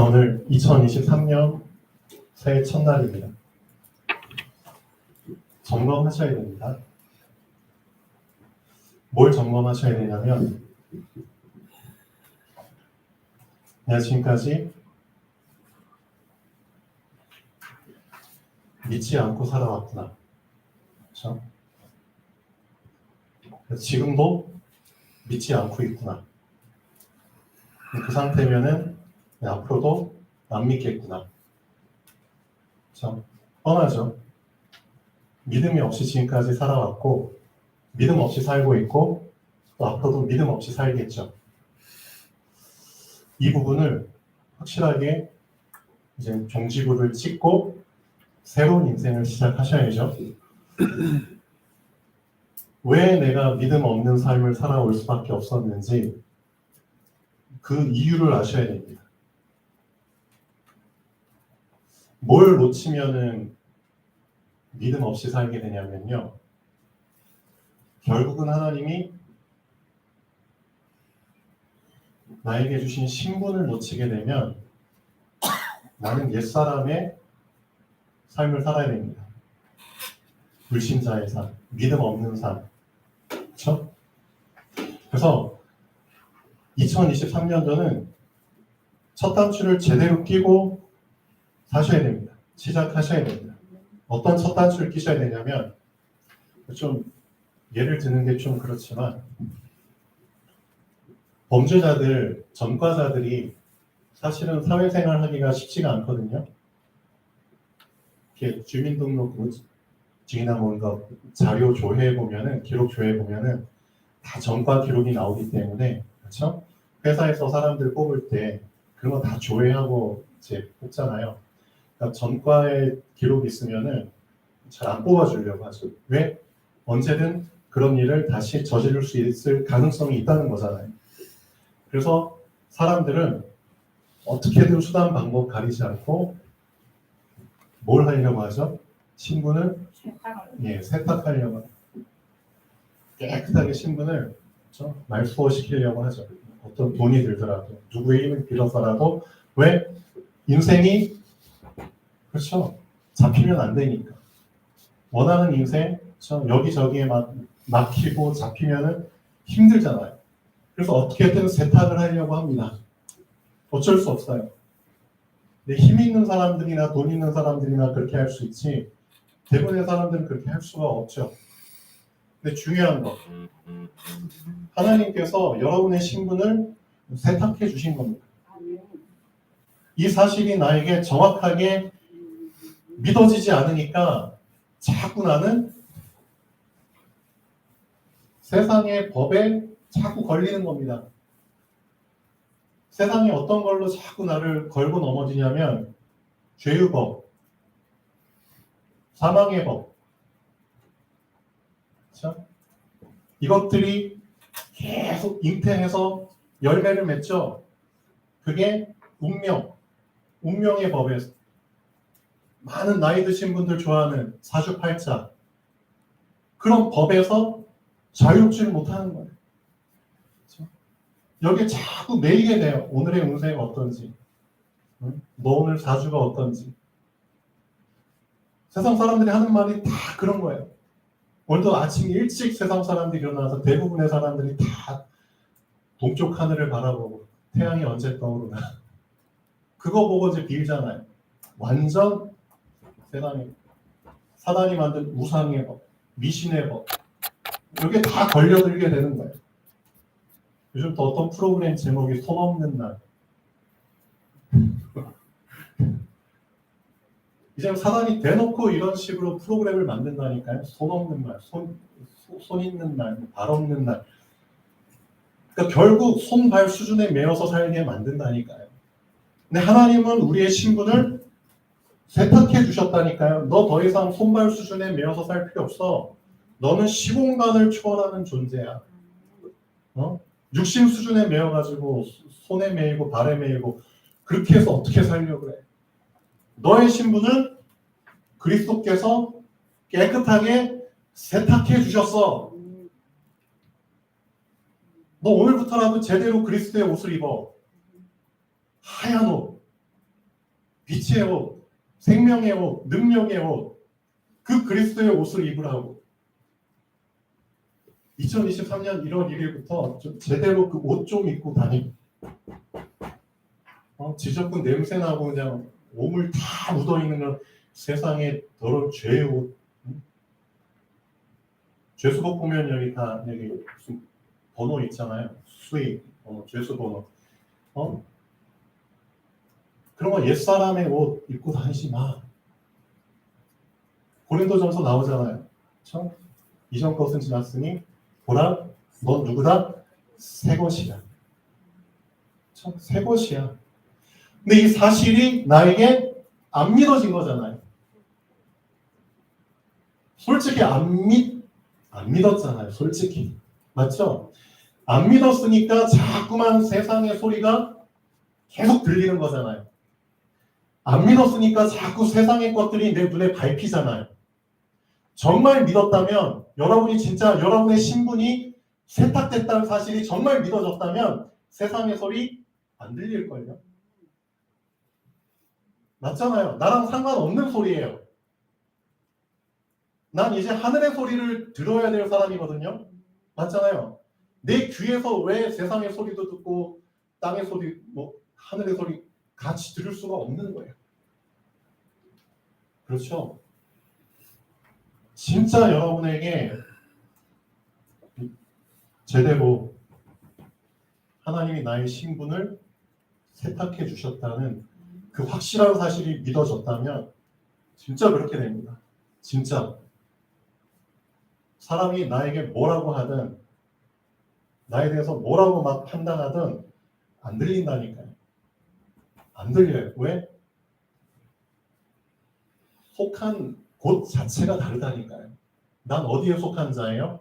오늘 2023년 새해 첫날입니다. 점검하셔야 됩니다. 뭘 점검하셔야 되냐면, 내가 지금까지 믿지 않고 살아왔구나. 그렇죠? 지금도 믿지 않고 있구나. 그 상태면은 앞으로도 안 믿겠구나. 참 뻔하죠. 믿음이 없이 지금까지 살아왔고, 믿음 없이 살고 있고, 또 앞으로도 믿음 없이 살겠죠. 이 부분을 확실하게 이제 종지부를 찍고 새로운 인생을 시작하셔야죠. 왜 내가 믿음 없는 삶을 살아올 수밖에 없었는지 그 이유를 아셔야 됩니다. 뭘 놓치면은 믿음 없이 살게 되냐면요. 결국은 하나님이 나에게 주신 신분을 놓치게 되면 나는 옛사람의 삶을 살아야 됩니다. 불신자의 삶, 믿음 없는 삶. 그렇죠? 그래서 2023년도는 첫 단추를 제대로 끼고 사셔야 됩니다. 시작하셔야 됩니다. 어떤 첫 단추를 끼셔야 되냐면, 좀 예를 드는 게 좀 그렇지만, 범죄자들, 전과자들이 사실은 사회생활 하기가 쉽지가 않거든요. 이렇게 주민등록 증이나 뭔가 자료 조회해 보면은, 기록 조회해 보면은 다 전과 기록이 나오기 때문에, 그렇죠? 회사에서 사람들 뽑을 때 그런 거 다 조회하고 이제 뽑잖아요. 그러니까 전과에 기록이 있으면은 잘 안 뽑아주려고 하죠. 왜? 언제든 그런 일을 다시 저지를 수 있을 가능성이 있다는 거잖아요. 그래서 사람들은 어떻게든 수단 방법 가리지 않고 뭘 하려고 하죠? 신분을 세탁하려고 하죠. 깨끗하게 신분을 그렇죠? 말소시키려고 하죠. 어떤 돈이 들더라도 누구의 힘을 빌어서라도. 왜? 인생이 그렇죠. 잡히면 안 되니까. 원하는 인생 그렇죠? 여기저기에 막히고 잡히면은 힘들잖아요. 그래서 어떻게든 세탁을 하려고 합니다. 어쩔 수 없어요. 근데 힘 있는 사람들이나 돈 있는 사람들이나 그렇게 할 수 있지 대부분의 사람들은 그렇게 할 수가 없죠. 근데 중요한 거, 하나님께서 여러분의 신분을 세탁해 주신 겁니다. 이 사실이 나에게 정확하게 믿어지지 않으니까 자꾸 나는 세상의 법에 자꾸 걸리는 겁니다. 세상이 어떤 걸로 자꾸 나를 걸고 넘어지냐면 죄의 법, 사망의 법, 그렇죠? 이것들이 계속 잉태해서 열매를 맺죠. 그게 운명의 법에서 많은 나이 드신 분들 좋아하는 사주팔자, 그런 법에서 자유롭지를 못하는 거예요. 그렇죠? 여기에 자꾸 매이게 돼요. 오늘의 운세가 어떤지, 너 오늘 사주가 어떤지. 세상 사람들이 하는 말이 다 그런 거예요. 오늘도 아침 일찍 세상 사람들이 일어나서 대부분의 사람들이 다 동쪽 하늘을 바라보고 태양이 언제 떠오르나 그거 보고 이제 빌잖아요. 완전 세상에 사단이 만든 우상의 법, 미신의 법, 이게 다 걸려들게 되는 거예요. 요즘 또 어떤 프로그램 제목이 손 없는 날. 이제 사단이 대놓고 이런 식으로 프로그램을 만든다니까요. 손 없는 날, 손 있는 날, 발 없는 날. 그러니까 결국 손발 수준에 매여서 살게 만든다니까요. 근데 하나님은 우리의 신분을 세탁해 주셨다니까요. 너 더 이상 손발 수준에 매여서 살 필요 없어. 너는 시공간을 초월하는 존재야. 육신 수준에 매여가지고 손에 매이고 발에 매이고 그렇게 해서 어떻게 살려고 그래. 너의 신분은 그리스도께서 깨끗하게 세탁해 주셨어. 너 오늘부터라도 제대로 그리스도의 옷을 입어. 하얀 옷. 빛의 옷, 생명의 옷, 능력의 옷, 그 그리스도의 옷을 입으라고. 2023년 1월 1일부터 좀 제대로 그 옷 좀 입고 다니고, 지저분 냄새 나고 그냥 몸을 다 묻어 있는 건 세상에 더러운 죄의 옷. 죄수복 보면 여기 다 여기 무슨 번호 있잖아요. 수익, 죄수 번호. 그런 거 옛사람의 옷 입고 다니지 마. 고린도전서 나오잖아요. 참 이전 것은 지났으니 보라, 넌 누구다? 새 것이야. 참 새 것이야. 근데 이 사실이 나에게 안 믿어진 거잖아요. 솔직히 안 믿었잖아요. 솔직히. 맞죠? 안 믿었으니까 자꾸만 세상의 소리가 계속 들리는 거잖아요. 안 믿었으니까 자꾸 세상의 것들이 내 눈에 밟히잖아요. 정말 믿었다면, 여러분이 진짜 여러분의 신분이 세탁됐다는 사실이 정말 믿어졌다면 세상의 소리 안 들릴걸요? 맞잖아요. 나랑 상관없는 소리예요. 난 이제 하늘의 소리를 들어야 될 사람이거든요. 맞잖아요. 내 귀에서 왜 세상의 소리도 듣고 땅의 소리, 하늘의 소리 같이 들을 수가 없는 거예요. 그렇죠? 진짜 여러분에게 제대로 하나님이 나의 신분을 세탁해 주셨다는 그 확실한 사실이 믿어졌다면 진짜 그렇게 됩니다. 진짜. 사람이 나에게 뭐라고 하든 나에 대해서 뭐라고 막 판단하든 안 들린다니까요. 안 들려요. 왜? 속한 곳 자체가 다르다니까요. 난 어디에 속한 자예요?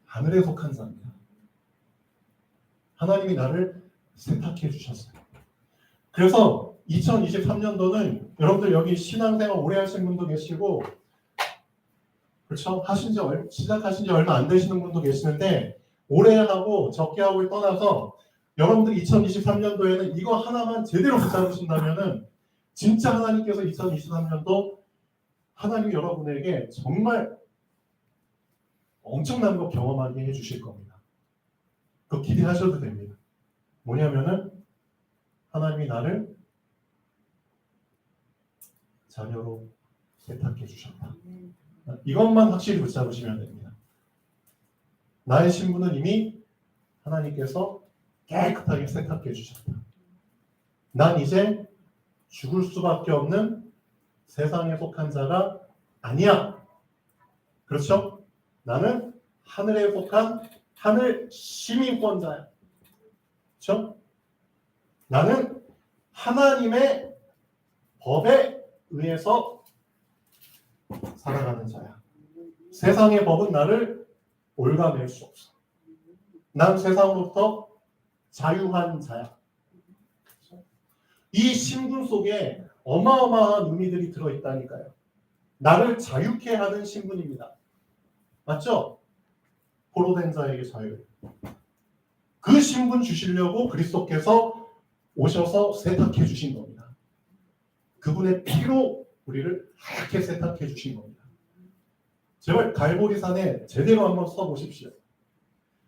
하늘에 속한 자입니다. 하나님이 나를 세탁해 주셨어요. 그래서 2023년도는 여러분들 여기 신앙생활 오래 하신 분도 계시고, 그렇죠? 시작하신 지 얼마 안 되시는 분도 계시는데, 오래 하고 적게 하고를 떠나서 여러분들이 2023년도에는 이거 하나만 제대로 붙잡으신다면은 진짜 하나님께서 2023년도 하나님이 여러분에게 정말 엄청난 거 경험하게 해주실 겁니다. 그거 기대하셔도 됩니다. 뭐냐면은 하나님이 나를 자녀로 세탁해 주셨다. 이것만 확실히 붙잡으시면 됩니다. 나의 신분은 이미 하나님께서 깨끗하게 세탁해 주셨다. 난 이제 죽을 수밖에 없는 세상에 속한 자가 아니야. 그렇죠? 나는 하늘에 속한 하늘 시민권자야. 그렇죠? 나는 하나님의 법에 의해서 살아가는 자야. 세상의 법은 나를 올가맬 수 없어. 난 세상으로부터 자유한 자야. 이 신분 속에 어마어마한 의미들이 들어있다니까요. 나를 자유케 하는 신분입니다. 맞죠? 포로된 자에게 자유. 그 신분 주시려고 그리스도께서 오셔서 세탁해 주신 겁니다. 그분의 피로 우리를 하얗게 세탁해 주신 겁니다. 제발 갈보리산에 제대로 한번 서 보십시오.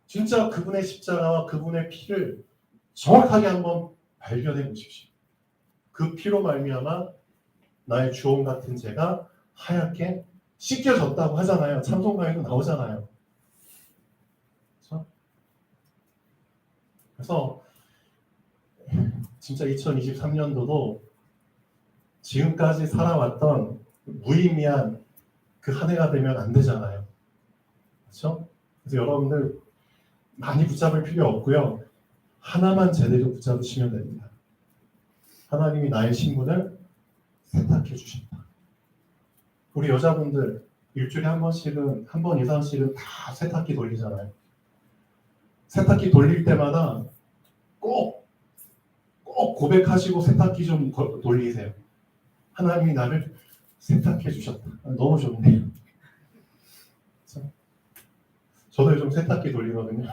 진짜 그분의 십자가와 그분의 피를 정확하게 한번 발견해 보십시오. 그 피로 말미암아 나의 주홍 같은 죄가 하얗게 씻겨졌다고 하잖아요. 찬송가에도 나오잖아요. 그렇죠? 그래서 진짜 2023년도도 지금까지 살아왔던 무의미한 그 한 해가 되면 안 되잖아요. 그렇죠? 그래서 여러분들 많이 붙잡을 필요 없고요. 하나만 제대로 붙잡으시면 됩니다. 하나님이 나의 신분을 세탁해 주신다. 우리 여자분들 일주일에 한 번 이상씩은 다 세탁기 돌리잖아요. 세탁기 돌릴 때마다 꼭 고백하시고 세탁기 좀 돌리세요. 하나님이 나를 세탁해 주셨다. 너무 좋네요. 저도 요즘 세탁기 돌리거든요.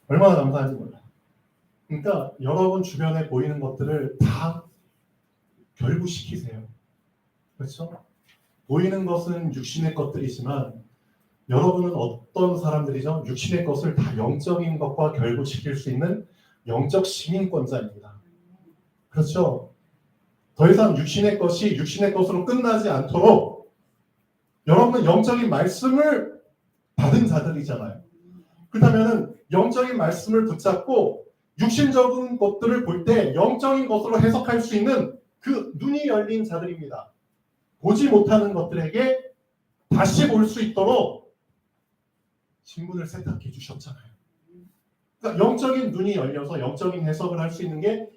얼마나 감사한지 몰라요. 그러니까 여러분 주변에 보이는 것들을 다 결부시키세요. 그렇죠? 보이는 것은 육신의 것들이지만 여러분은 어떤 사람들이죠? 육신의 것을 다 영적인 것과 결부시킬 수 있는 영적 시민권자입니다. 그렇죠? 더 이상 육신의 것이 육신의 것으로 끝나지 않도록 여러분은 영적인 말씀을 받은 자들이잖아요. 그렇다면 영적인 말씀을 붙잡고 육신적인 것들을 볼 때 영적인 것으로 해석할 수 있는 그 눈이 열린 자들입니다. 보지 못하는 것들에게 다시 볼 수 있도록 신분을 세탁해 주셨잖아요. 그러니까 영적인 눈이 열려서 영적인 해석을 할 수 있는 게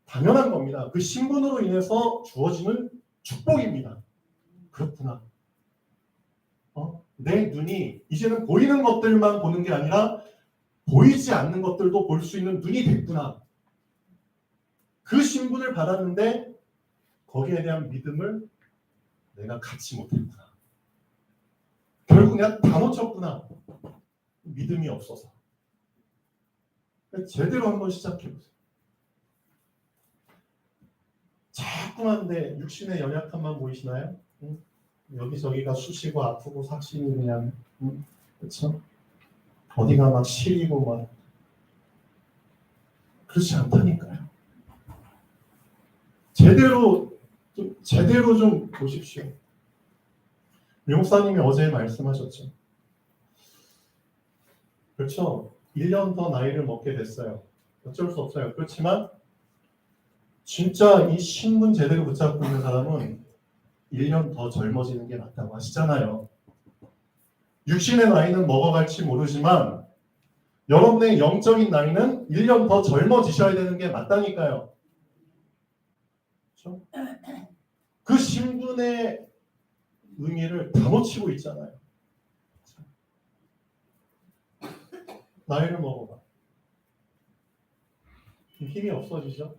당연한 겁니다. 그 신분으로 인해서 주어지는 축복입니다. 그렇구나. 내 눈이 이제는 보이는 것들만 보는 게 아니라 보이지 않는 것들도 볼 수 있는 눈이 됐구나. 그 신분을 받았는데 거기에 대한 믿음을 내가 갖지 못했구나. 결국 내가 다 놓쳤구나. 믿음이 없어서. 제대로 한번 시작해보세요. 자꾸만 내 육신의 연약함만 보이시나요? 여기저기가 쑤시고 아프고 삭신이 그냥 그렇죠? 어디가 막 시리고 막 그렇지 않다니까요. 제대로 좀 보십시오. 용사님이 어제 말씀하셨죠. 그렇죠? 1년 더 나이를 먹게 됐어요. 어쩔 수 없어요. 그렇지만 진짜 이 신분 제대로 붙잡고 있는 사람은 1년 더 젊어지는 게 맞다고 하시잖아요. 육신의 나이는 먹어갈지 모르지만 여러분의 영적인 나이는 1년 더 젊어지셔야 되는 게 맞다니까요. 그렇죠? 그 신분의 의미를 다 놓치고 있잖아요. 나이를 먹어봐. 힘이 없어지죠?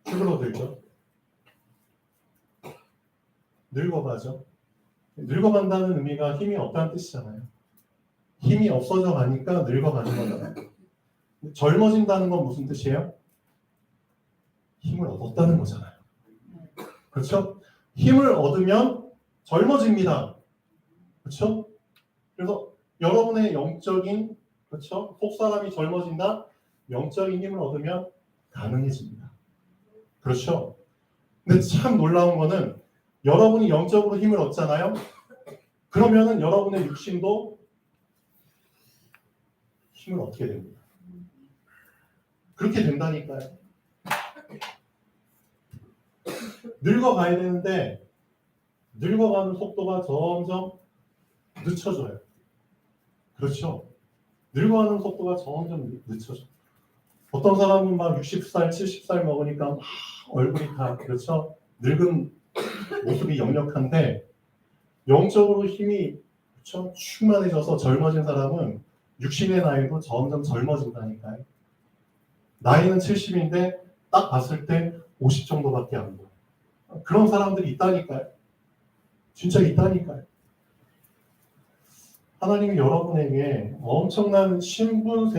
쭈그러들죠? 늙어가죠? 늙어간다는 의미가 힘이 없다는 뜻이잖아요. 힘이 없어져 가니까 늙어가는 거잖아요. 젊어진다는 건 무슨 뜻이에요? 힘을 얻었다는 거잖아요. 그렇죠? 힘을 얻으면 젊어집니다. 그렇죠? 그래서 여러분의 영적인 그렇죠? 속사람이 젊어진다. 영적인 힘을 얻으면 가능해집니다. 그렇죠? 근데 참 놀라운 거는 여러분이 영적으로 힘을 얻잖아요. 그러면은 여러분의 육신도 힘을 얻게 됩니다. 그렇게 된다니까요. 늙어가야 되는데 늙어가는 속도가 점점 늦춰져요. 그렇죠? 늙어가는 속도가 점점 늦춰져. 어떤 사람은 막 60살, 70살 먹으니까 막 얼굴이 다 그렇죠? 늙은 모습이 역력한데 영적으로 힘이 그렇죠? 충만해져서 젊어진 사람은 육신의 나이도 점점 젊어진다니까요. 나이는 70인데 딱 봤을 때 50 정도밖에 안 보여요. 그런 사람들이 있다니까요. 진짜 있다니까요. 하나님이 여러분에게 엄청난 신분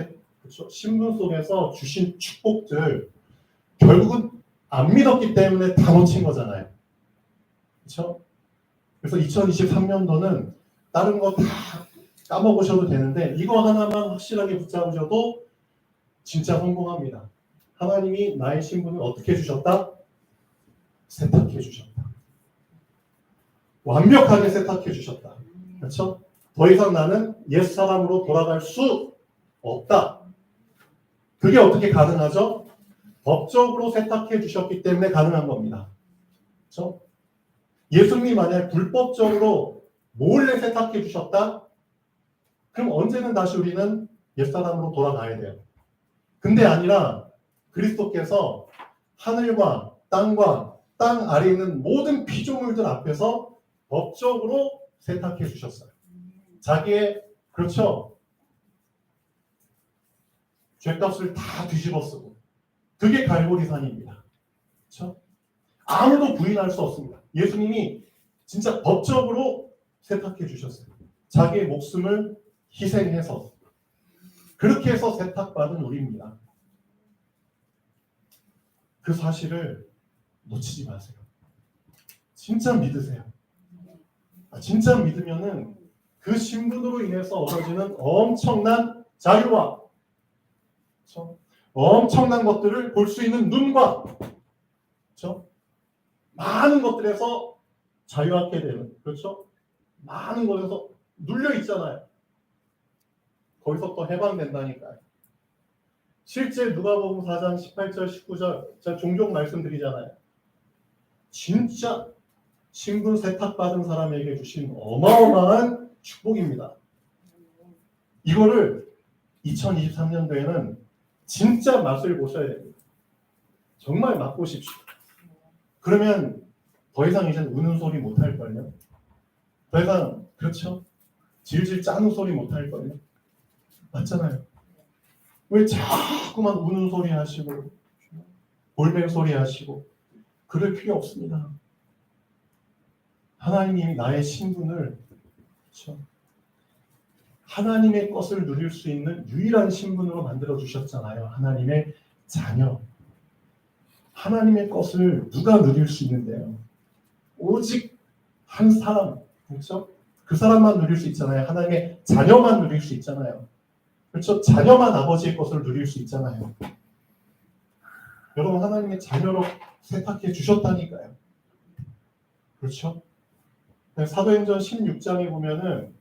속에서 주신 축복들 결국은 안 믿었기 때문에 다 놓친 거잖아요. 그렇죠? 그래서 2023년도는 다른 거 다 까먹으셔도 되는데 이거 하나만 확실하게 붙잡으셔도 진짜 성공합니다. 하나님이 나의 신분을 어떻게 해주셨다? 세탁해 주셨다. 완벽하게 세탁해 주셨다. 그렇죠? 더 이상 나는 옛사람으로 돌아갈 수 없다. 그게 어떻게 가능하죠? 법적으로 세탁해 주셨기 때문에 가능한 겁니다. 그렇죠? 예수님이 만약 불법적으로 몰래 세탁해 주셨다? 그럼 언제는 다시 우리는 옛사람으로 돌아가야 돼요. 근데 아니라 그리스도께서 하늘과 땅과 땅 아래에 있는 모든 피조물들 앞에서 법적으로 세탁해 주셨어요. 자기의 그렇죠? 죄값을 다 뒤집어 쓰고 그게 갈보리산입니다. 그렇죠? 아무도 부인할 수 없습니다. 예수님이 진짜 법적으로 세탁해 주셨어요. 자기의 목숨을 희생해서 그렇게 해서 세탁받은 우리입니다. 그 사실을 놓치지 마세요. 진짜 믿으세요. 진짜 믿으면은 그 신분으로 인해서 얻어지는 엄청난 자유와 그렇죠? 엄청난 것들을 볼 수 있는 눈과 그렇죠? 많은 것들에서 자유하게 되는 그렇죠? 많은 것에서 눌려 있잖아요. 거기서 또 해방된다니까요. 실제 누가복음 4장 18절 19절 제가 종종 말씀드리잖아요. 진짜 신분 세탁받은 사람에게 주신 어마어마한 축복입니다. 이거를 2023년도에는 진짜 맛을 보셔야 됩니다. 정말 맛보십시오. 그러면 더 이상 이제 우는 소리 못 할걸요. 더 이상 그렇죠? 질질 짜는 소리 못 할걸요. 맞잖아요. 왜 자꾸만 우는 소리 하시고 볼멘 소리 하시고 그럴 필요 없습니다. 하나님이 나의 신분을 그렇죠? 하나님의 것을 누릴 수 있는 유일한 신분으로 만들어 주셨잖아요. 하나님의 자녀. 하나님의 것을 누가 누릴 수 있는데요? 오직 한 사람, 그렇죠? 그 사람만 누릴 수 있잖아요. 하나님의 자녀만 누릴 수 있잖아요. 그렇죠? 자녀만 아버지의 것을 누릴 수 있잖아요. 여러분 하나님의 자녀로 세탁해 주셨다니까요. 그렇죠? 사도행전 16장에 보면은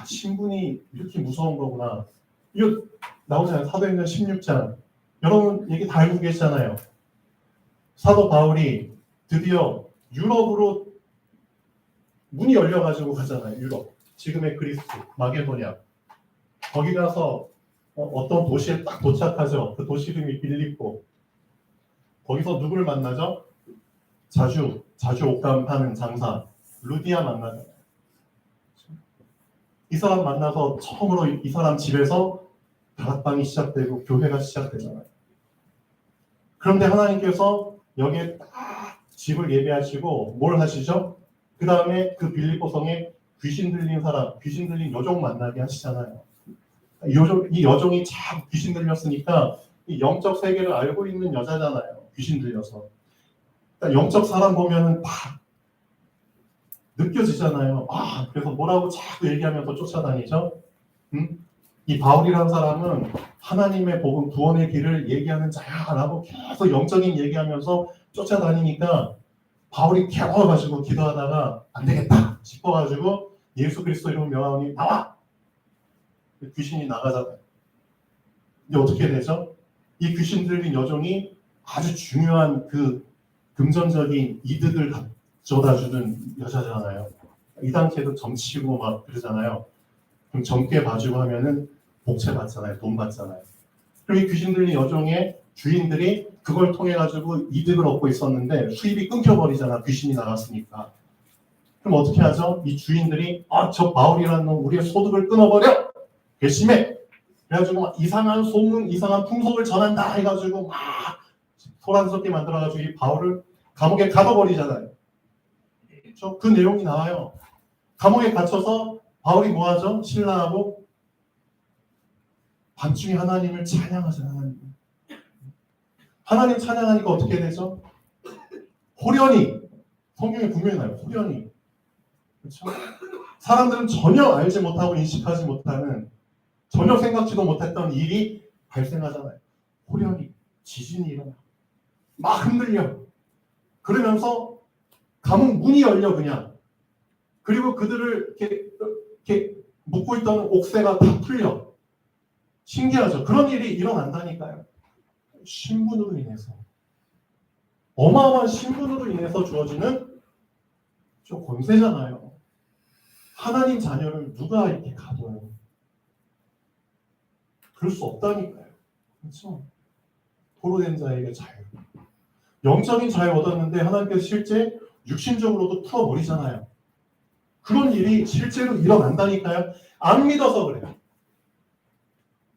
신분이 이렇게 무서운 거구나. 이거 나오잖아요. 사도행전 16장. 여러분 얘기 다 알고 계시잖아요. 사도 바울이 드디어 유럽으로 문이 열려가지고 가잖아요. 유럽. 지금의 그리스, 마게도냐. 거기 가서 어떤 도시에 딱 도착하죠. 그 도시 이름이 빌립보. 거기서 누구를 만나죠? 자주 옷감 파는 장사 루디아 만나잖아요. 이 사람 만나서 처음으로 이 사람 집에서 다락방이 시작되고 교회가 시작되잖아요. 그런데 하나님께서 여기에 딱 집을 예배하시고 뭘 하시죠? 그 다음에 그 빌립보 성에 귀신 들린 사람, 귀신 들린 여종 만나게 하시잖아요. 이 여종이 참 귀신 들렸으니까 이 영적 세계를 알고 있는 여자잖아요. 귀신 들려서. 그러니까 영적 사람 보면은 딱 느껴지잖아요. 그래서 뭐라고 자꾸 얘기하면서 쫓아다니죠. 이 바울이라는 사람은 하나님의 복음 구원의 길을 얘기하는 자야라고 계속 영적인 얘기하면서 쫓아다니니까 바울이 괴로워가지고 기도하다가 안 되겠다 싶어가지고 예수 그리스도 이름 명하니 나와! 귀신이 나가잖아요. 이제 어떻게 되죠? 이 귀신 들린 여종이 아주 중요한 그 금전적인 이득을 가져다주는 여자잖아요. 이 당시에도 점치고 막 그러잖아요. 그럼 젊게 봐주고 하면은 복채 받잖아요. 돈 받잖아요. 그럼 이 귀신 들린 여종의 주인들이 그걸 통해 가지고 이득을 얻고 있었는데 수입이 끊겨버리잖아. 귀신이 나갔으니까. 그럼 어떻게 하죠? 이 주인들이 저 바울이라는 놈 우리의 소득을 끊어버려! 괘씸해! 그래가지고 막 이상한 소문, 이상한 풍속을 전한다 해가지고 막 소란스럽게 만들어가지고 이 바울을 감옥에 가둬버리잖아요. 그 내용이 나와요. 감옥에 갇혀서 바울이 뭐하죠? 신랑하고 밤중에 하나님을 찬양하잖아요. 하나님 찬양하니까 어떻게 되죠? 호련히 성경에 분명히 나와요. 호련히. 그렇죠? 사람들은 전혀 알지 못하고 인식하지 못하는 전혀 생각지도 못했던 일이 발생하잖아요. 호련히 지진이 일어나. 막 흔들려. 그러면서 감옥 문이 열려 그냥. 그리고 그들을 이렇게 묶고 있던 옥새가 다 풀려. 신기하죠. 그런 일이 일어난다니까요. 신분으로 인해서. 어마어마한 신분으로 인해서 주어지는 좀 권세잖아요. 하나님 자녀를 누가 이렇게 가둬요? 그럴 수 없다니까요. 그렇죠? 포로된 자에게 자유. 영적인 자유 얻었는데 하나님께서 실제 육신적으로도 풀어버리잖아요. 그런 일이 실제로 일어난다니까요. 안 믿어서 그래요.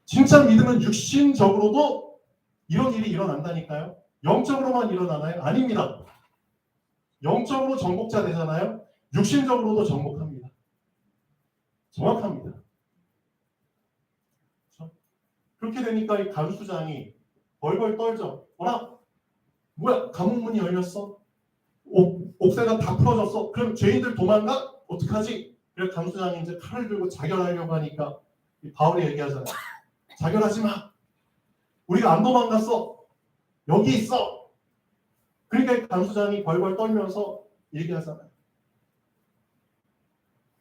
진짜 믿으면 육신적으로도 이런 일이 일어난다니까요. 영적으로만 일어나나요? 아닙니다. 영적으로 정복자 되잖아요. 육신적으로도 정복합니다. 정확합니다. 그렇죠? 그렇게 되니까 이 간수장이 벌벌 떨죠. 어라? 뭐야? 감옥 문이 열렸어? 옥새가 다 풀어졌어? 그럼 죄인들 도망가? 어떡하지? 그래서 감수장이 이제 칼을 들고 자결하려고 하니까 바울이 얘기하잖아. 자결하지 마. 우리가 안 도망갔어. 여기 있어. 그러니까 감수장이 벌벌 떨면서 얘기하잖아요.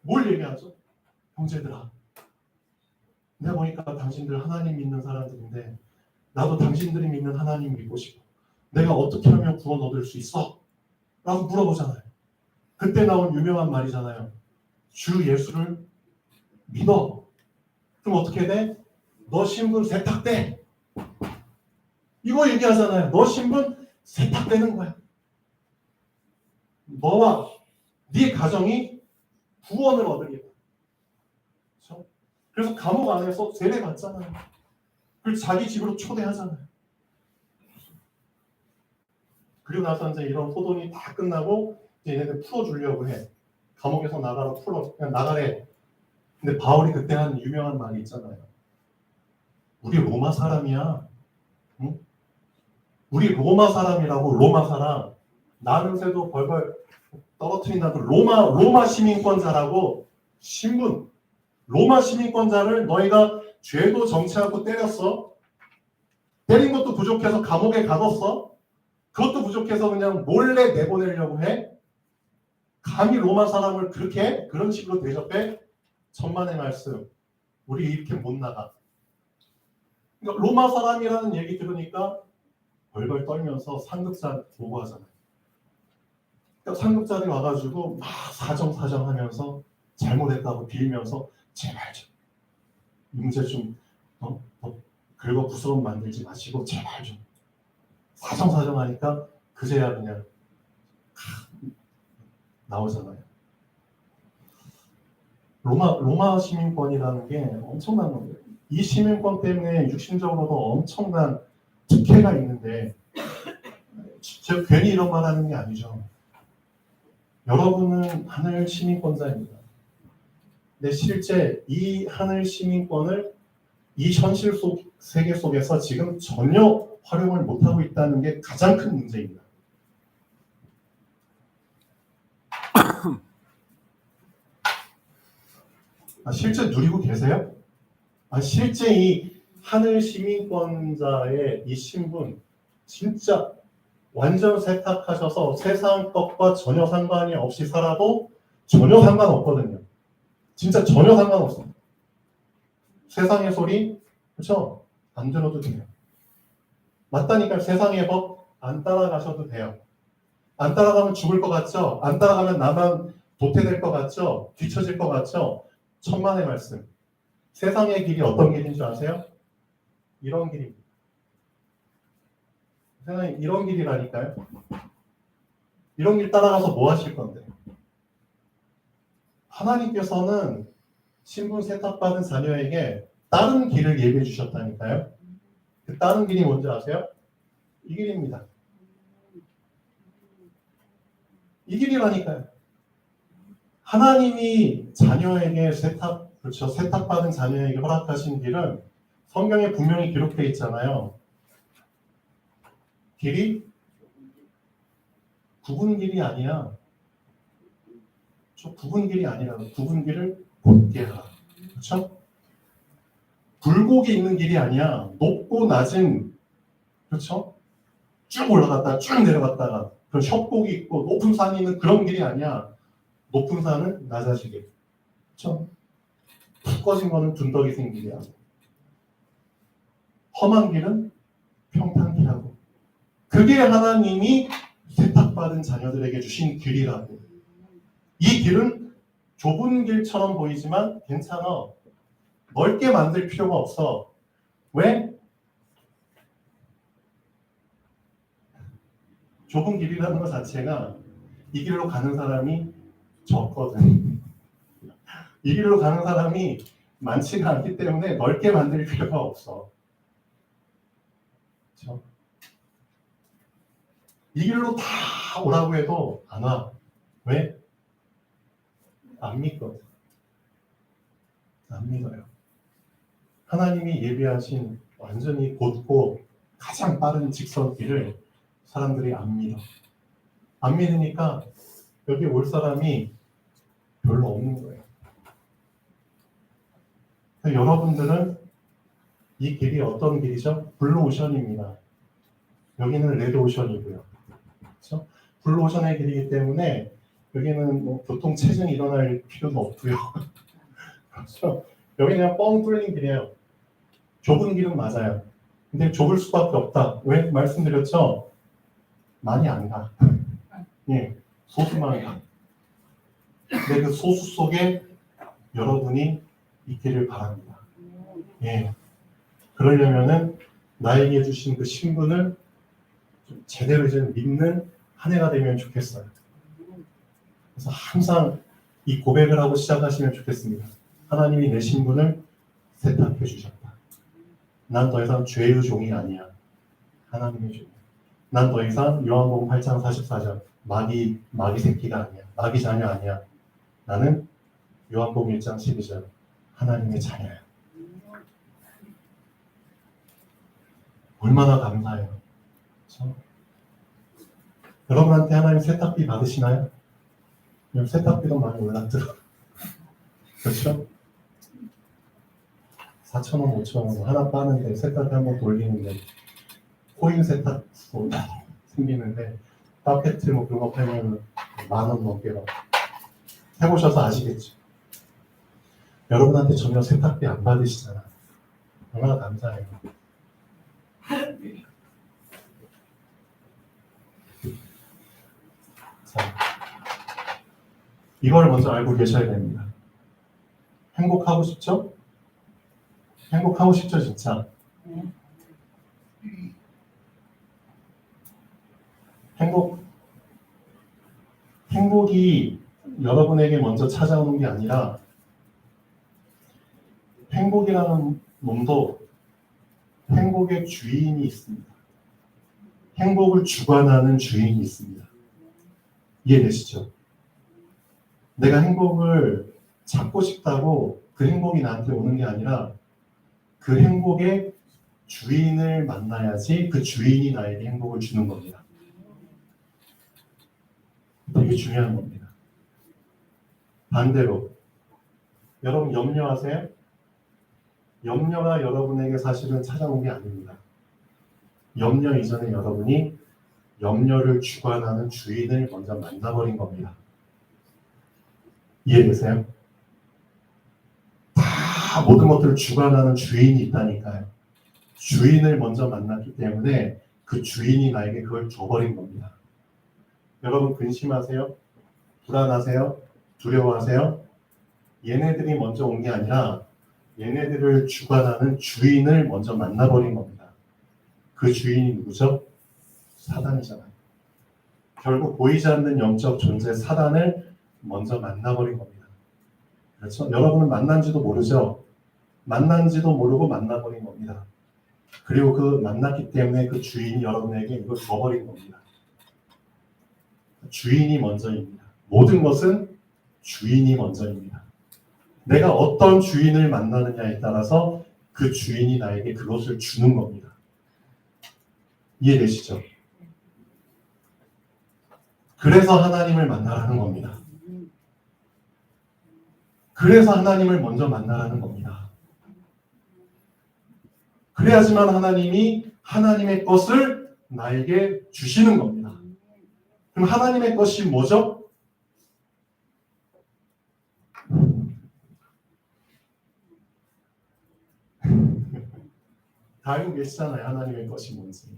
뭘 얘기하죠? 형제들아, 내가 보니까 당신들 하나님 믿는 사람들인데 나도 당신들이 믿는 하나님 믿고 싶어. 내가 어떻게 하면 구원 얻을 수 있어? 라고 물어보잖아요. 그때 나온 유명한 말이잖아요. 주 예수를 믿어. 그럼 어떻게 돼? 너 신분 세탁돼. 이거 얘기하잖아요. 너 신분 세탁되는 거야. 너와 네 가정이 구원을 얻으리라. 그렇죠? 그래서 감옥 안에서 세례 받잖아요. 그리고 자기 집으로 초대하잖아요. 그리고 나서 이제 이런 소동이 다 끝나고 이제 얘네들 풀어주려고 해. 감옥에서 나가라 풀어 그냥 나가래. 근데 바울이 그때 한 유명한 말이 있잖아요. 우리 로마 사람이야. 응? 우리 로마 사람이라고. 로마 사람. 나는 새도 벌벌 떨어뜨린다고. 로마 시민권자라고. 신분. 로마 시민권자를 너희가 죄도 정치 않고 때렸어. 때린 것도 부족해서 감옥에 가뒀어. 그것도 부족해서 그냥 몰래 내보내려고 해. 감히 로마 사람을 그렇게 그런 식으로 대접해? 천만의 말씀. 우리 이렇게 못 나가. 그러니까 로마 사람이라는 얘기 들으니까 벌벌 떨면서 상급자 보고하잖아요. 그러니까 상급자들이 와가지고 막 사정하면서 잘못했다고 빌면서 제발 좀 이 문제 좀 긁어 부스럼 만들지 마시고 제발 좀 사정하니까 그제야 그냥 나오잖아요. 로마 시민권이라는 게 엄청난 거예요. 이 시민권 때문에 육신적으로도 엄청난 특혜가 있는데 제가 괜히 이런 말 하는 게 아니죠. 여러분은 하늘 시민권자입니다. 근데 실제 이 하늘 시민권을 이 현실 세계 속에서 지금 전혀 활용을 못하고 있다는 게 가장 큰 문제입니다. 실제 누리고 계세요? 실제 이 하늘 시민권자의 이 신분 진짜 완전 세탁하셔서 세상 것과 전혀 상관이 없이 살아도 전혀 상관없거든요. 진짜 전혀 상관없습니다. 세상의 소리, 그렇죠? 안 들어도 돼요. 맞다니까. 세상의 법 안 따라가셔도 돼요. 안 따라가면 죽을 것 같죠? 안 따라가면 나만 도태될 것 같죠? 뒤처질 것 같죠? 천만의 말씀. 세상의 길이 어떤 길인 줄 아세요? 이런 길입니다. 세상에 이런 길이라니까요. 이런 길 따라가서 뭐 하실 건데? 하나님께서는 신분 세탁받은 자녀에게 다른 길을 예비해 주셨다니까요. 그 다른 길이 뭔지 아세요? 이 길입니다. 이 길이라니까요. 하나님이 자녀에게 세탁받은 자녀에게 허락하신 길은 성경에 분명히 기록되어 있잖아요. 길이 굽은 길이 아니야. 저 굽은 길이 아니라 굽은 길을 곧게 하라. 그렇죠? 굴곡이 있는 길이 아니야. 높고 낮은, 그렇죠? 쭉 올라갔다가 쭉 내려갔다가 그런 협곡이 있고 높은 산이 있는 그런 길이 아니야. 높은 산은 낮아지게. 그렇죠? 푹 꺼진 거는 둔덕이 생기게. 험한 길은 평탄길하고. 그게 하나님이 세탁받은 자녀들에게 주신 길이라고. 이 길은 좁은 길처럼 보이지만 괜찮아. 넓게 만들 필요가 없어. 왜? 좁은 길이라는 것 자체가 이 길로 가는 사람이 적거든. 이 길로 가는 사람이 많지가 않기 때문에 넓게 만들 필요가 없어. 그렇죠? 이 길로 다 오라고 해도 안 와. 왜? 안 믿거든. 안 믿어요. 하나님이 예비하신 완전히 곧고 가장 빠른 직선길을 사람들이 안 믿어. 안 믿으니까 여기 올 사람이 별로 없는 거예요. 여러분들은 이 길이 어떤 길이죠? 블루오션입니다. 여기는 레드오션이고요. 그렇죠? 블루오션의 길이기 때문에 여기는 뭐 교통 체증이 일어날 필요도 없고요. 그렇죠? 여기는 그냥 뻥 뚫린 길이에요. 좁은 길은 맞아요. 근데 좁을 수밖에 없다. 왜? 말씀드렸죠? 많이 안 가. 예, 소수만 가. 근데 그 소수 속에 여러분이 있기를 바랍니다. 예. 그러려면은 나에게 주신 그 신분을 좀 제대로 좀 믿는 한 해가 되면 좋겠어요. 그래서 항상 이 고백을 하고 시작하시면 좋겠습니다. 하나님이 내 신분을 세탁해 주셨다. 난 더 이상 죄의 종이 아니야. 하나님의 종이야. 난 더 이상 요한복음 8장 44절 마귀 새끼가 아니야. 마귀 자녀 아니야. 나는 요한복음 1장 12절 하나님의 자녀야. 얼마나 감사해요. 그렇죠? 여러분한테 하나님 세탁비 받으시나요? 세탁비도 많이 올랐더라고요. 그렇죠? 4,000원, 5,000원 하나 빠는데 세탁비 한번 돌리는데 코인 세탁 생기는데 카페트 뭐 그런 거 팔면 10,000원 넘게 받고 해보셔서 아시겠죠? 여러분한테 전혀 세탁비 안 받으시잖아. 얼마나 감사해요. 자, 이걸 먼저 알고 계셔야 됩니다. 행복하고 싶죠? 행복하고 싶죠, 진짜? 행복이 여러분에게 먼저 찾아오는 게 아니라 행복이라는 놈도 행복의 주인이 있습니다. 행복을 주관하는 주인이 있습니다. 이해되시죠? 내가 행복을 찾고 싶다고 그 행복이 나한테 오는 게 아니라 그 행복의 주인을 만나야지 그 주인이 나에게 행복을 주는 겁니다. 되게 중요한 겁니다. 반대로 여러분 염려하세요? 염려가 여러분에게 사실은 찾아온 게 아닙니다. 염려 이전에 여러분이 염려를 주관하는 주인을 먼저 만나버린 겁니다. 이해되세요? 다 모든 것들을 주관하는 주인이 있다니까요. 주인을 먼저 만났기 때문에 그 주인이 나에게 그걸 줘버린 겁니다. 여러분 근심하세요? 불안하세요? 두려워하세요? 얘네들이 먼저 온 게 아니라 얘네들을 주관하는 주인을 먼저 만나버린 겁니다. 그 주인이 누구죠? 사단이잖아요. 결국 보이지 않는 영적 존재 사단을 먼저 만나버린 겁니다. 그렇죠? 여러분은 만난지도 모르죠? 만난지도 모르고 만나버린 겁니다. 그리고 그 만났기 때문에 그 주인이 여러분에게 이걸 줘버린 겁니다. 주인이 먼저입니다. 모든 것은 주인이 먼저입니다. 내가 어떤 주인을 만나느냐에 따라서 그 주인이 나에게 그것을 주는 겁니다. 이해되시죠? 그래서 하나님을 만나라는 겁니다. 그래서 하나님을 먼저 만나라는 겁니다. 그래야지만 하나님이 하나님의 것을 나에게 주시는 겁니다. 그럼 하나님의 것이 뭐죠? 다 알고 계시잖아요. 하나님의 것이 뭔지.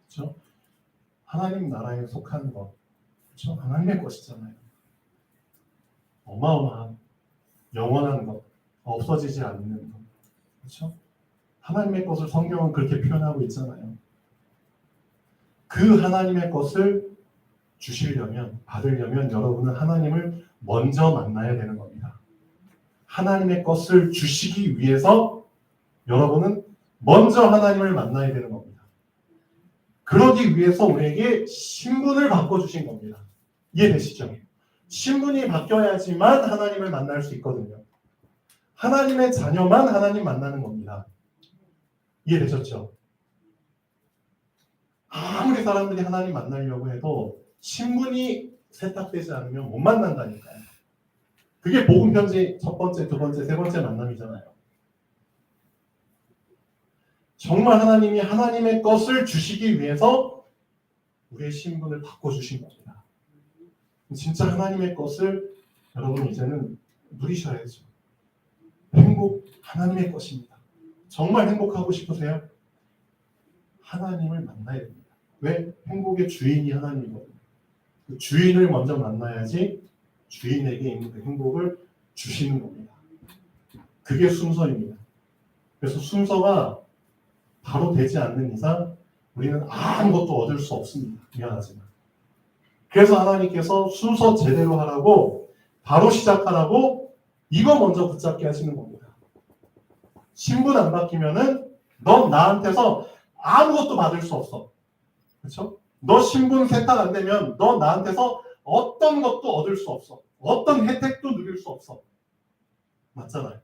그렇죠? 하나님 나라에 속한 것. 그렇죠? 하나님의 것이잖아요. 어마어마한 영원한 것, 없어지지 않는 것. 그렇죠? 하나님의 것을 성경은 그렇게 표현하고 있잖아요. 그 하나님의 것을 주시려면, 받으려면 여러분은 하나님을 먼저 만나야 되는 겁니다. 하나님의 것을 주시기 위해서 여러분은 먼저 하나님을 만나야 되는 겁니다. 그러기 위해서 우리에게 신분을 바꿔주신 겁니다. 이해되시죠? 신분이 바뀌어야지만 하나님을 만날 수 있거든요. 하나님의 자녀만 하나님 만나는 겁니다. 이해되셨죠? 아무리 사람들이 하나님 만나려고 해도 신분이 세탁되지 않으면 못 만난다니까요. 그게 복음 편지 첫 번째, 두 번째, 세 번째 만남이잖아요. 정말 하나님이 하나님의 것을 주시기 위해서 우리의 신분을 바꿔주신 겁니다. 진짜 하나님의 것을 여러분 이제는 누리셔야죠. 행복 하나님의 것입니다. 정말 행복하고 싶으세요? 하나님을 만나야 됩니다. 왜? 행복의 주인이 하나님이거든요. 그 주인을 먼저 만나야지 주인에게 있는 그 행복을 주시는 겁니다. 그게 순서입니다. 그래서 순서가 바로 되지 않는 이상 우리는 아무것도 얻을 수 없습니다. 미안하지만. 그래서 하나님께서 순서 제대로 하라고 바로 시작하라고 이거 먼저 붙잡게 하시는 겁니다. 신분 안 바뀌면은 넌 나한테서 아무것도 받을 수 없어. 그렇죠? 너 신분 세탁 안 되면 너 나한테서 어떤 것도 얻을 수 없어. 어떤 혜택도 누릴 수 없어. 맞잖아요.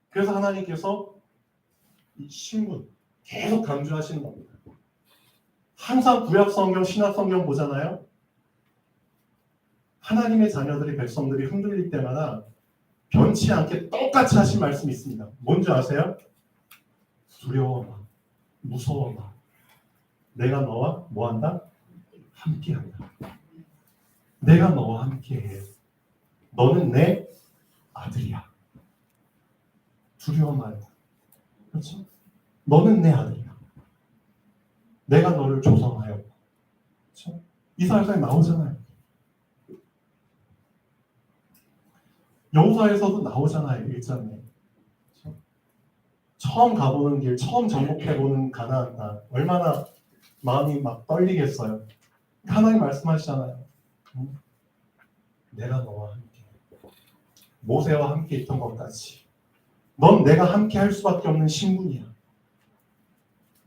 그래서 하나님께서 이 신분 계속 강조하시는 겁니다. 항상 구약성경, 신약성경 보잖아요. 하나님의 자녀들이, 백성들이 흔들릴 때마다 변치 않게 똑같이 하신 말씀이 있습니다. 뭔지 아세요? 두려워 마, 무서워 마. 내가 너와 뭐한다? 함께한다. 내가 너와 함께해. 너는 내 아들이야. 두려워 말고. 그렇죠? 너는 내 아들이야. 내가 너를 조성하였고. 그렇죠? 이사야서에 나오잖아요. 여호수아에서도 나오잖아요. 1장에. 그렇죠? 처음 가보는 길, 처음 정복해보는 가나안 땅. 얼마나 마음이 막 떨리겠어요. 하나님 말씀하시잖아요. 내가 너와 함께. 모세와 함께 있던 것 같이. 넌 내가 함께 할 수밖에 없는 신분이야.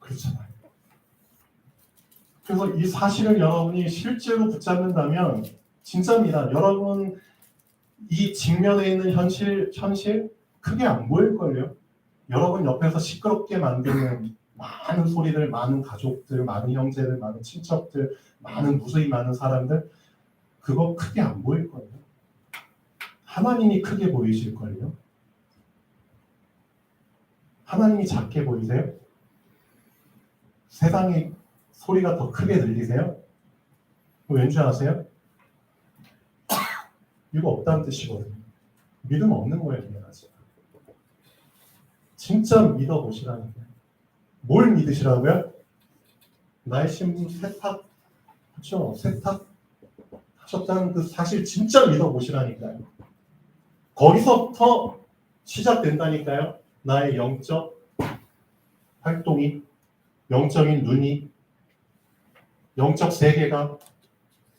그렇잖아요. 그래서 이 사실을 여러분이 실제로 붙잡는다면 진짜입니다. 여러분 이 직면에 있는 현실 크게 안 보일걸요. 여러분 옆에서 시끄럽게 만드는 많은 소리들, 많은 가족들, 많은 형제들, 많은 친척들, 많은 무수히 많은 사람들 그거 크게 안 보일걸요. 하나님이 크게 보이실걸요. 하나님이 작게 보이세요? 세상의 소리가 더 크게 들리세요? 왠지 아세요? 이거 없다는 뜻이거든요. 믿음 없는 거예요. 미안하지. 진짜 믿어보시라니까요. 뭘 믿으시라고요? 나의 신분 세탁, 그렇죠? 세탁 하셨다는 그 사실 진짜 믿어보시라니까요. 거기서부터 시작된다니까요. 나의 영적 활동이, 영적인 눈이, 영적 세계가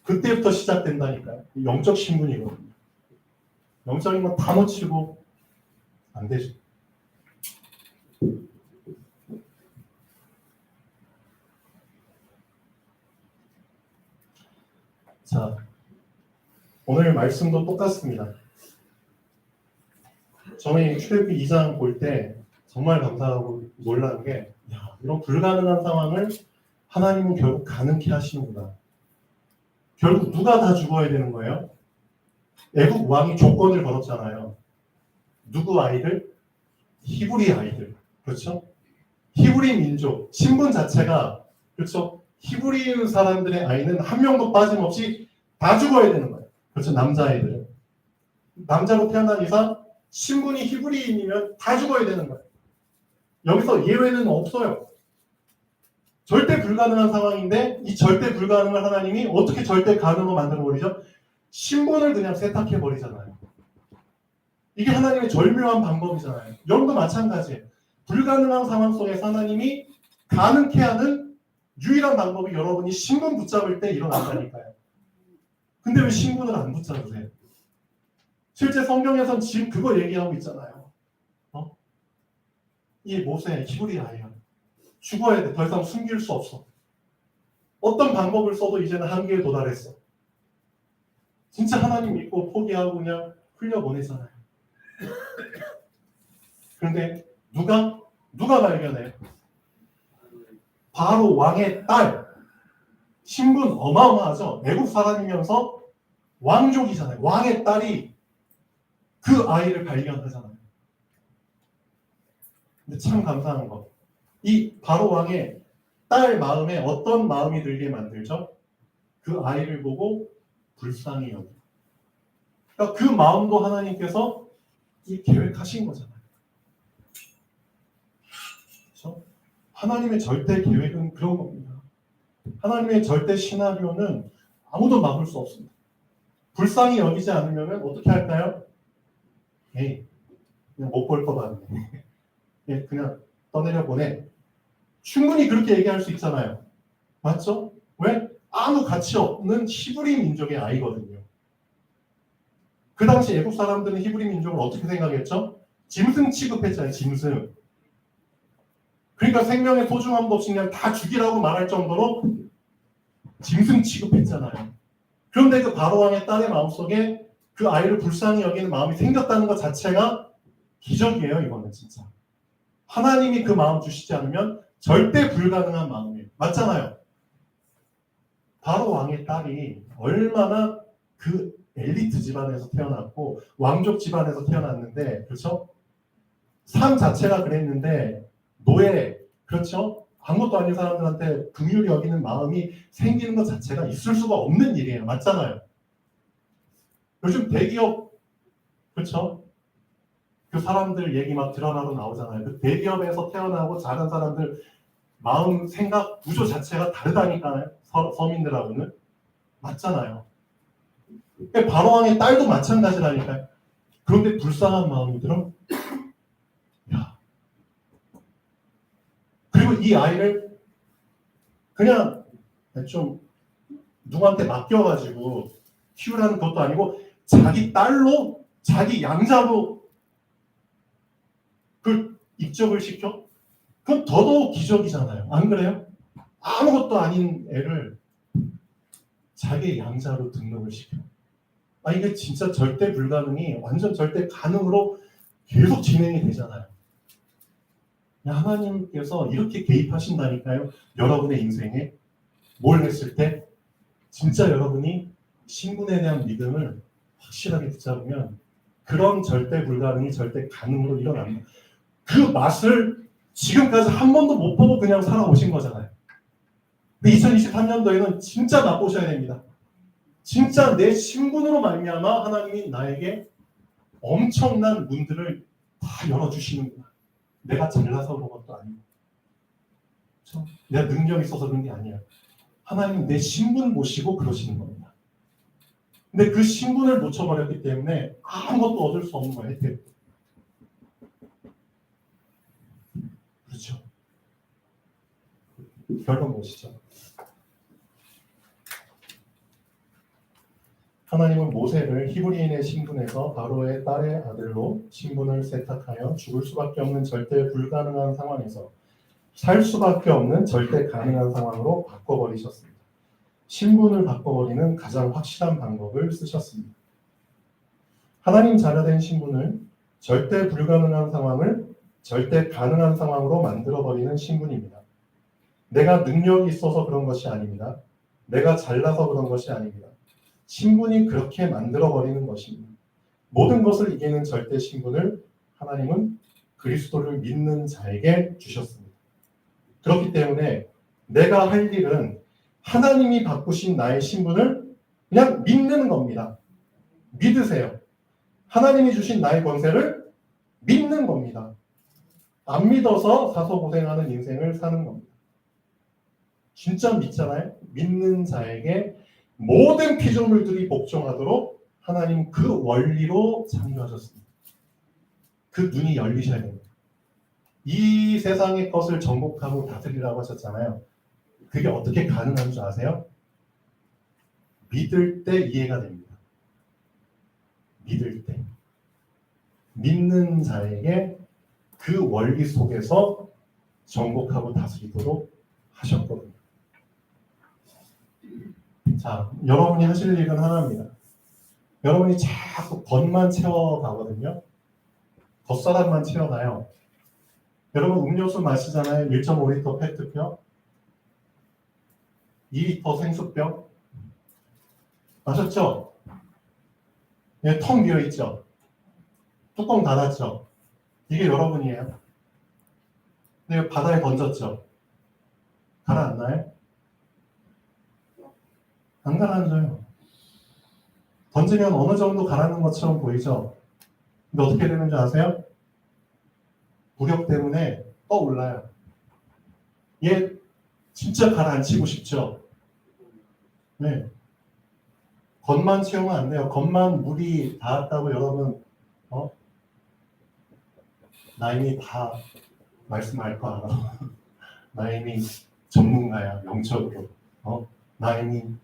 그때부터 시작된다니까요. 영적 신분이거든요. 영적인 건 다 놓치고 안 되죠. 자, 오늘 말씀도 똑같습니다. 저는 출애굽기 2장 볼 때 정말 감사하고 놀란 게 이런 불가능한 상황을 하나님은 결국 가능케 하시는구나. 결국 누가 다 죽어야 되는 거예요? 애국 왕이 조건을 걸었잖아요. 누구 아이들? 히브리 아이들. 그렇죠? 히브리 민족, 신분 자체가 그렇죠? 히브리 사람들의 아이는 한 명도 빠짐없이 다 죽어야 되는 거예요. 그렇죠? 남자아이들은. 남자로 태어난 이상 신분이 히브리인이면 다 죽어야 되는 거예요. 여기서 예외는 없어요. 절대 불가능한 상황인데 이 절대 불가능을 하나님이 어떻게 절대 가능으로 만들어버리죠? 신분을 그냥 세탁해버리잖아요. 이게 하나님의 절묘한 방법이잖아요. 여러분도 마찬가지예요. 불가능한 상황 속에서 하나님이 가능케 하는 유일한 방법이 여러분이 신분 붙잡을 때 일어난다니까요. 근데 왜 신분을 안 붙잡으세요? 실제 성경에서는 지금 그거 얘기하고 있잖아요. 이 모세, 히브리 아이야. 죽어야 돼. 더 이상 숨길 수 없어. 어떤 방법을 써도 이제는 한계에 도달했어. 진짜 하나님 믿고 포기하고 그냥 흘려보내잖아요. 그런데 누가 발견해요? 바로 왕의 딸, 신분 어마어마하죠. 애국 사람이면서 왕족이잖아요. 왕의 딸이 그 아이를 발견하잖아요. 근데 참 감사한 거. 이 바로 왕의 딸 마음에 어떤 마음이 들게 만들죠? 그 아이를 보고 불쌍히 여기. 그러니까 그 마음도 하나님께서 이 계획하신 거잖아요. 그렇죠? 하나님의 절대 계획은 그런 겁니다. 하나님의 절대 시나리오는 아무도 막을 수 없습니다. 불쌍히 여기지 않으면 어떻게 할까요? 에이, 그냥 못 볼 거 같네. 예, 그냥 떠내려 보내. 충분히 그렇게 얘기할 수 있잖아요. 맞죠? 왜? 아무 가치 없는 히브리 민족의 아이거든요. 그 당시 애국 사람들은 히브리 민족을 어떻게 생각했죠? 짐승 취급했잖아요. 짐승. 그러니까 생명의 소중함도 없이 그냥 다 죽이라고 말할 정도로 짐승 취급했잖아요. 그런데 그 바로왕의 딸의 마음속에 그 아이를 불쌍히 여기는 마음이 생겼다는 것 자체가 기적이에요. 이거는 진짜. 하나님이 그 마음 주시지 않으면 절대 불가능한 마음이에요. 맞잖아요. 바로왕의 딸이 얼마나 그 엘리트 집안에서 태어났고 왕족 집안에서 태어났는데, 그렇죠? 삶 자체가 그랬는데 노예, 그렇죠? 아무것도 아닌 사람들한테 긍휼히 여기는 마음이 생기는 것 자체가 있을 수가 없는 일이에요. 맞잖아요. 요즘 대기업, 그렇죠? 그 사람들 얘기 막 드라마로 나오잖아요. 그 대기업에서 태어나고 자란 사람들 마음, 생각, 구조 자체가 다르다니까요. 서민들하고는. 맞잖아요. 바로왕의 딸도 마찬가지라니까요. 그런데 불쌍한 마음이 들어. 야. 그리고 이 아이를 그냥 좀 누구한테 맡겨가지고 키우라는 것도 아니고 자기 딸로, 자기 양자로 그 입적을 시켜? 그건 더더욱 기적이잖아요. 안 그래요? 아무것도 아닌 애를 자기 양자로 등록을 시켜. 이게 진짜 절대 불가능이 완전 절대 가능으로 계속 진행이 되잖아요. 하나님께서 이렇게 개입하신다니까요. 여러분의 인생에 뭘 했을 때 진짜 여러분이 신분에 대한 믿음을 확실하게 붙잡으면 그런 절대 불가능이 절대 가능으로 일어납니다. 그 맛을 지금까지 한 번도 못 보고 그냥 살아오신 거잖아요. 근데 2023년도에는 진짜 맛보셔야 됩니다. 진짜 내 신분으로 말미암아 하나님이 나에게 엄청난 문들을 다 열어주시는구나. 내가 잘나서 그런 것도 아니고, 그렇죠? 내가 능력이 있어서 그런 게 아니야. 하나님 내 신분 모시고 그러시는 겁니다. 근데 그 신분을 놓쳐버렸기 때문에 아무것도 얻을 수 없는 거예요. 혜택. 그렇죠. 결론 보시죠. 하나님은 모세를 히브리인의 신분에서 바로의 딸의 아들로 신분을 세탁하여 죽을 수밖에 없는 절대 불가능한 상황에서 살 수밖에 없는 절대 가능한 상황으로 바꿔버리셨습니다. 신분을 바꿔버리는 가장 확실한 방법을 쓰셨습니다. 하나님 자녀된 신분을 절대 불가능한 상황을 절대 가능한 상황으로 만들어버리는 신분입니다. 내가 능력이 있어서 그런 것이 아닙니다. 내가 잘나서 그런 것이 아닙니다. 신분이 그렇게 만들어버리는 것입니다. 모든 것을 이기는 절대 신분을 하나님은 그리스도를 믿는 자에게 주셨습니다. 그렇기 때문에 내가 할 일은 하나님이 바꾸신 나의 신분을 그냥 믿는 겁니다. 믿으세요. 하나님이 주신 나의 권세를 믿는 겁니다. 안 믿어서 사서 고생하는 인생을 사는 겁니다. 진짜 믿잖아요. 믿는 자에게 모든 피조물들이 복종하도록 하나님 그 원리로 창조하셨습니다. 그 눈이 열리셔야 됩니다. 이 세상의 것을 정복하고 다스리라고 하셨잖아요. 그게 어떻게 가능한 줄 아세요? 믿을 때 이해가 됩니다. 믿을 때. 믿는 자에게 그 원리 속에서 정복하고 다스리도록 하셨거든요. 자, 여러분이 하실 일은 하나입니다. 여러분이 자꾸 겉만 채워가거든요. 겉사람만 채워가요. 여러분 음료수 마시잖아요. 1.5리터 페트병. 2리터 생수병 마셨죠? 예, 텅 비어 있죠? 뚜껑 닫았죠? 이게 여러분이에요. 근데 바다에 던졌죠? 가라앉나요? 안 가라앉아요. 던지면 어느 정도 가라앉는 것처럼 보이죠? 근데 어떻게 되는 줄 아세요? 무력 때문에 떠올라요. 얘 진짜 가라앉히고 싶죠? 네. 겉만 채우면 안 돼요. 겉만 물이 닿았다고 여러분, 나인이 다 말씀할 거 알아. 나인이 전문가야, 영적으로. 나인이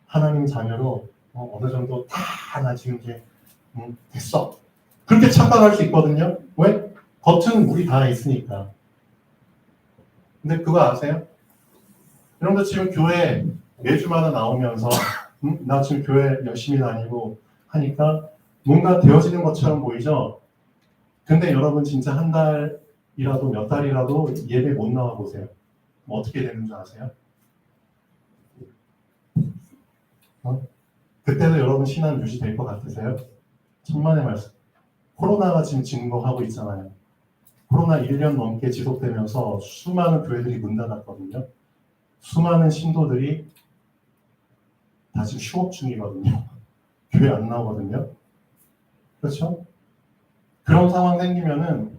하나님 자녀로 어느 정도 다 나 지금 이제 됐어. 그렇게 착각할 수 있거든요. 왜? 겉은 물이 다 있으니까. 근데 그거 아세요? 여러분들 지금 교회 매주마다 나오면서 나 지금 교회 열심히 다니고 하니까 뭔가 되어지는 것처럼 보이죠? 근데 여러분 진짜 한 달이라도 몇 달이라도 예배 못 나와 보세요. 어떻게 되는 줄 아세요? 그때도 여러분 신앙 유지될 것 같으세요? 천만의 말씀. 코로나가 지금 증거하고 있잖아요. 코로나 1년 넘게 지속되면서 수많은 교회들이 문 닫았거든요. 수많은 신도들이 다 지금 휴업 중이거든요. 교회 안 나오거든요. 그렇죠? 그런 상황 생기면은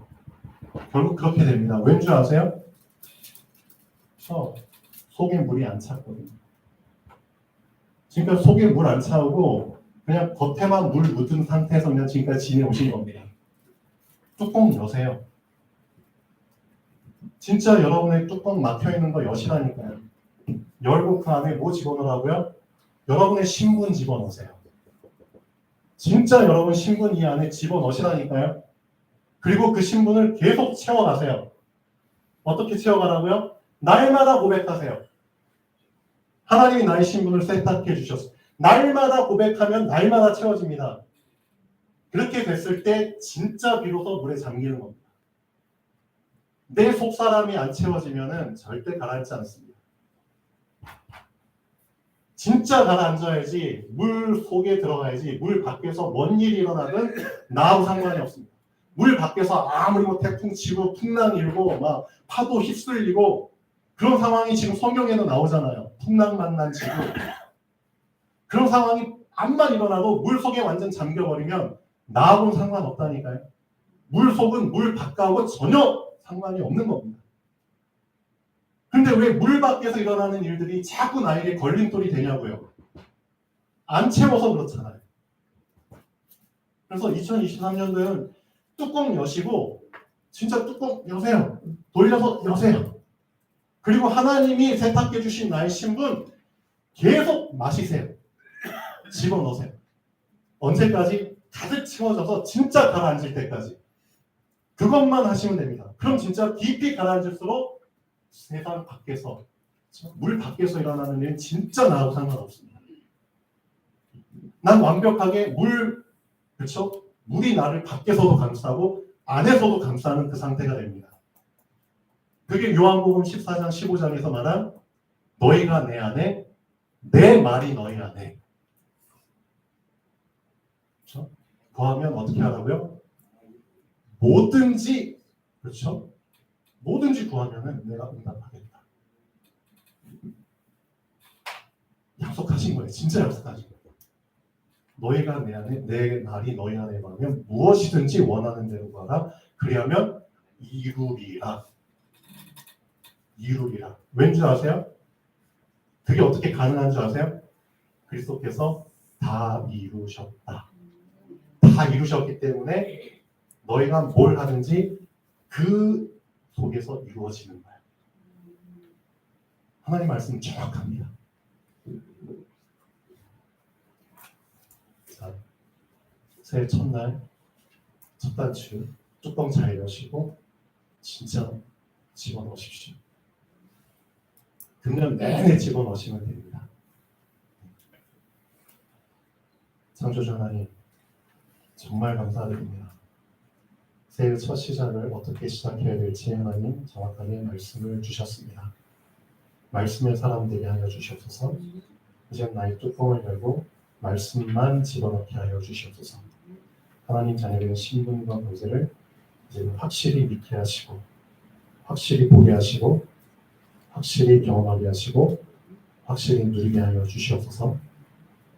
결국 그렇게 됩니다. 왠 줄 아세요? 속에 물이 안 찼거든요. 지금까지 속에 물 안 차오고 그냥 겉에만 물 묻은 상태에서 그냥 지금까지 지내오신 겁니다. 뚜껑 여세요. 진짜 여러분의 뚜껑 막혀있는 거 여시라니까요. 열고 그 안에 뭐 집어넣으라고요? 여러분의 신분 집어넣으세요. 진짜 여러분 신분 이 안에 집어넣으시라니까요. 그리고 그 신분을 계속 채워가세요. 어떻게 채워가라고요? 날마다 고백하세요. 하나님이 나의 신분을 세탁해 주셨어요. 날마다 고백하면 날마다 채워집니다. 그렇게 됐을 때 진짜 비로소 물에 잠기는 겁니다. 내 속사람이 안 채워지면은 절대 가라앉지 않습니다. 진짜 가라앉아야지, 물 속에 들어가야지, 물 밖에서 뭔 일이 일어나든 나하고 상관이 없습니다. 물 밖에서 아무리 뭐 태풍 치고 풍랑 일고 막 파도 휩쓸리고 그런 상황이 지금 성경에도 나오잖아요. 풍랑 만난 지구. 그런 상황이 암만 일어나도 물 속에 완전 잠겨버리면 나하고는 상관없다니까요. 물 속은 물 밖하고 전혀 상관이 없는 겁니다. 근데 왜 물 밖에서 일어나는 일들이 자꾸 나에게 걸림돌이 되냐고요. 안 채워서 그렇잖아요. 그래서 2023년도에는 뚜껑 여시고 진짜 뚜껑 여세요. 돌려서 여세요. 그리고 하나님이 세탁해 주신 나의 신분 계속 마시세요. 집어넣으세요. 언제까지? 가득 채워져서 진짜 가라앉을 때까지. 그것만 하시면 됩니다. 그럼 진짜 깊이 가라앉을수록 세상 밖에서, 물 밖에서 일어나는 일은 진짜 나하고 상관없습니다. 난 완벽하게 그렇죠? 물이 나를 밖에서도 감싸고 안에서도 감싸는 그 상태가 됩니다. 그게 요한복음 14장 15장에서 말한 너희가 내 안에, 내 말이 너희 안에. 그렇죠? 거하면 어떻게 하라고요? 뭐든지, 그렇죠? 뭐든지 구하면은 내가 응답하겠다. 약속하신 거예요. 진짜 약속하신 거예요. 너희가 내 안에, 내 말이 너희 안에 거하면 무엇이든지 원하는 대로 구하라. 그리하면 이루리라. 이루리라. 왠지 아세요? 그게 어떻게 가능한 줄 아세요? 그리스도께서 다 이루셨다. 다 이루셨기 때문에 너희가 뭘 하든지 그 속에서 이루어지는 거예요. 하나님 말씀은 정확합니다. 자, 새해 첫날 첫 단추 뚜껑 잘 여시고 진짜 집어넣으십시오. 금년 내내 집어넣으시면 됩니다. 창조주 하나님 정말 감사드립니다. 새해 첫 시작을 어떻게 시작해야 될지 하나님 정확하게 말씀을 주셨습니다. 말씀의 사람 되게 하여 주시옵소서. 이제 나의 뚜껑을 열고 말씀만 집어넣게 하여 주시옵소서. 하나님 자녀된 신분과 권세를 이제 확실히 믿게 하시고 확실히 보게 하시고 확실히 경험하게 하시고 확실히 누리게 하여 주시옵소서.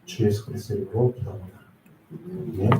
주 예수 그리스도의 이름으로 기도합니다. 네.